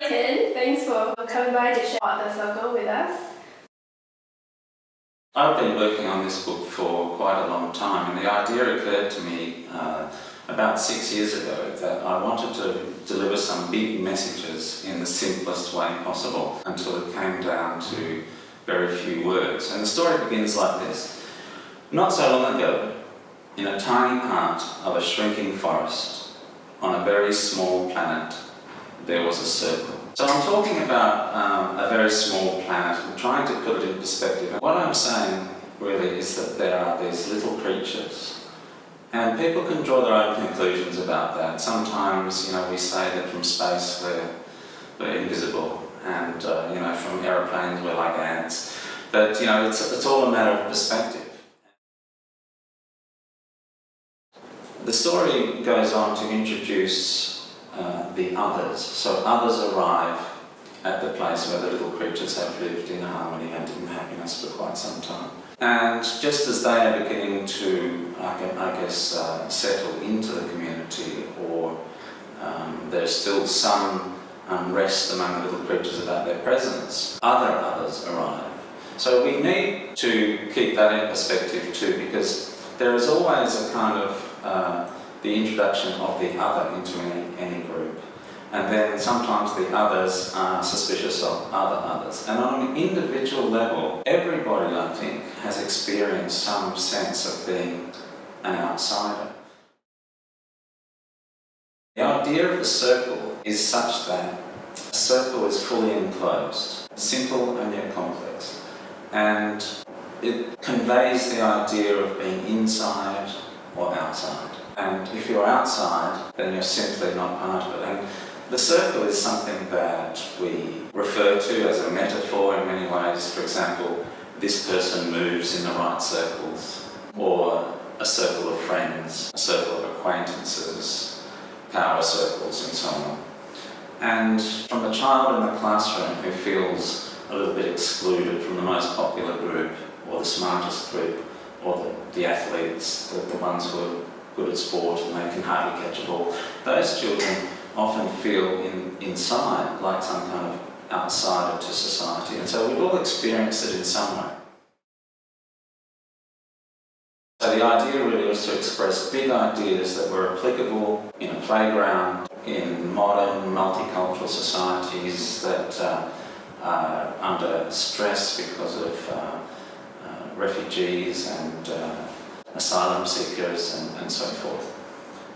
Ken, thanks for coming by to share about the circle with us. I've been working on this book for quite a long time, and the idea occurred to me about 6 years ago that I wanted to deliver some big messages in the simplest way possible until it came down to very few words. And the story begins like this. Not so long ago, in a tiny part of a shrinking forest, on a very small planet, there was a circle. So I'm talking about a very small planet. I'm trying to put it in perspective. What I'm saying really is that there are these little creatures, and people can draw their own conclusions about that. Sometimes, we say that from space we're invisible, and from aeroplanes we're like ants. But it's all a matter of perspective. The story goes on to introduce the others. So others arrive at the place where the little creatures have lived in harmony and in happiness for quite some time. And just as they are beginning to, settle into the community, or there's still some unrest among the little creatures about their presence, others arrive. So we need to keep that in perspective too, because there is always a kind of the introduction of the other into any group. And then sometimes the others are suspicious of others. And on an individual level, everybody, I think, has experienced some sense of being an outsider. The idea of the circle is such that a circle is fully enclosed, simple and yet complex. And it conveys the idea of being inside or outside. And if you're outside, then you're simply not part of it. And the circle is something that we refer to as a metaphor in many ways. For example, this person moves in the right circles, or a circle of friends, a circle of acquaintances, power circles, and so on. And from the child in the classroom who feels a little bit excluded from the most popular group, or the smartest group, or the athletes, the ones who are good at sport and they can hardly catch a ball, those children often feel inside like some kind of outsider to society. And so we've all experienced it in some way. So the idea really was to express big ideas that were applicable in a playground, in modern multicultural societies that are under stress because of refugees and asylum seekers and so forth.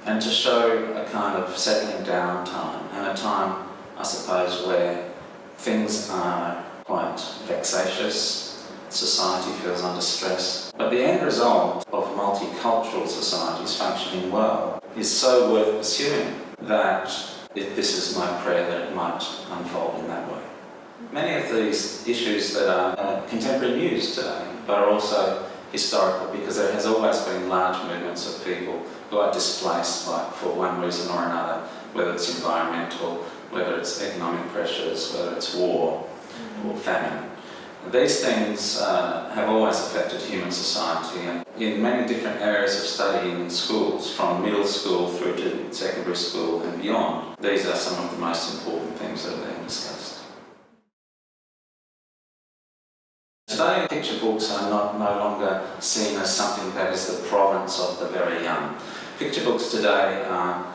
And to show a kind of settling down time, and a time, I suppose, where things are quite vexatious, society feels under stress. But the end result of multicultural societies functioning well is so worth pursuing that this is my prayer that it might unfold in that way. Many of these issues that are contemporary news today, but are also historical, because there has always been large movements of people who are displaced for one reason or another, whether it's environmental, whether it's economic pressures, whether it's war or famine. These things have always affected human society, and in many different areas of study in schools, from middle school through to secondary school and beyond, these are some of the most important things that are being discussed. Today, picture books are no longer seen as something that is the province of the very young. Picture books today are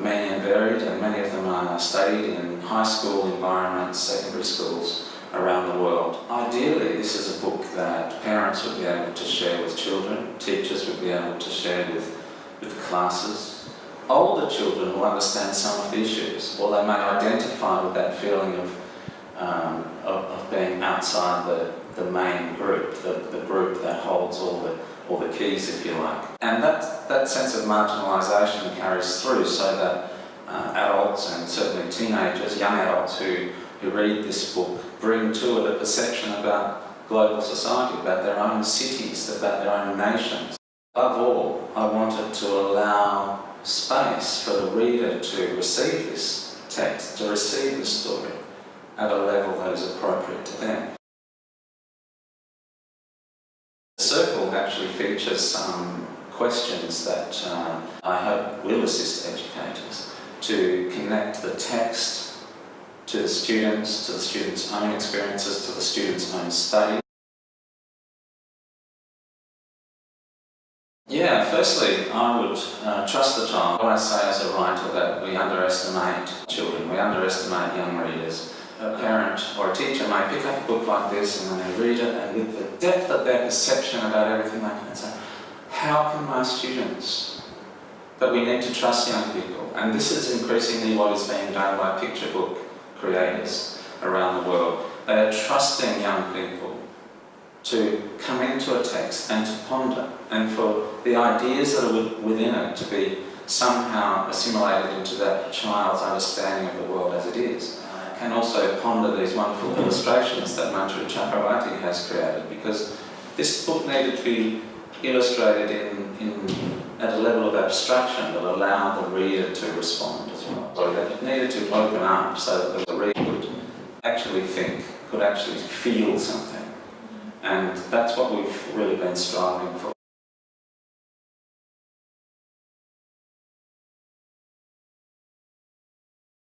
many and varied, and many of them are studied in high school environments, secondary schools around the world. Ideally, this is a book that parents would be able to share with children, teachers would be able to share with classes. Older children will understand some of the issues, or they may identify with that feeling of being outside the main group, the group that holds all the keys, if you like. And that sense of marginalisation carries through, so that adults, and certainly teenagers, young adults who read this book, bring to it a perception about global society, about their own cities, about their own nations. Above all, I wanted to allow space for the reader to receive this text, to receive the story at a level that is appropriate to them. The circle actually features some questions that I hope will assist educators to connect the text to the students' own experiences, to the students' own study. Yeah, firstly, I would trust the child. I say as a writer that we underestimate children, we underestimate young readers. A parent or a teacher may pick up a book like this and then they read it, and with the depth of their perception about everything, they can say, how can my students? But we need to trust young people, and this is increasingly what is being done by picture book creators around the world. They are trusting young people to come into a text and to ponder, and for the ideas that are within it to be somehow assimilated into that child's understanding of the world as it is. Can also ponder these wonderful illustrations that Manjari Chakravarti has created, because this book needed to be illustrated at a level of abstraction that allowed the reader to respond as well. So that it needed to open up so that the reader could actually think, could actually feel something. And that's what we've really been striving for.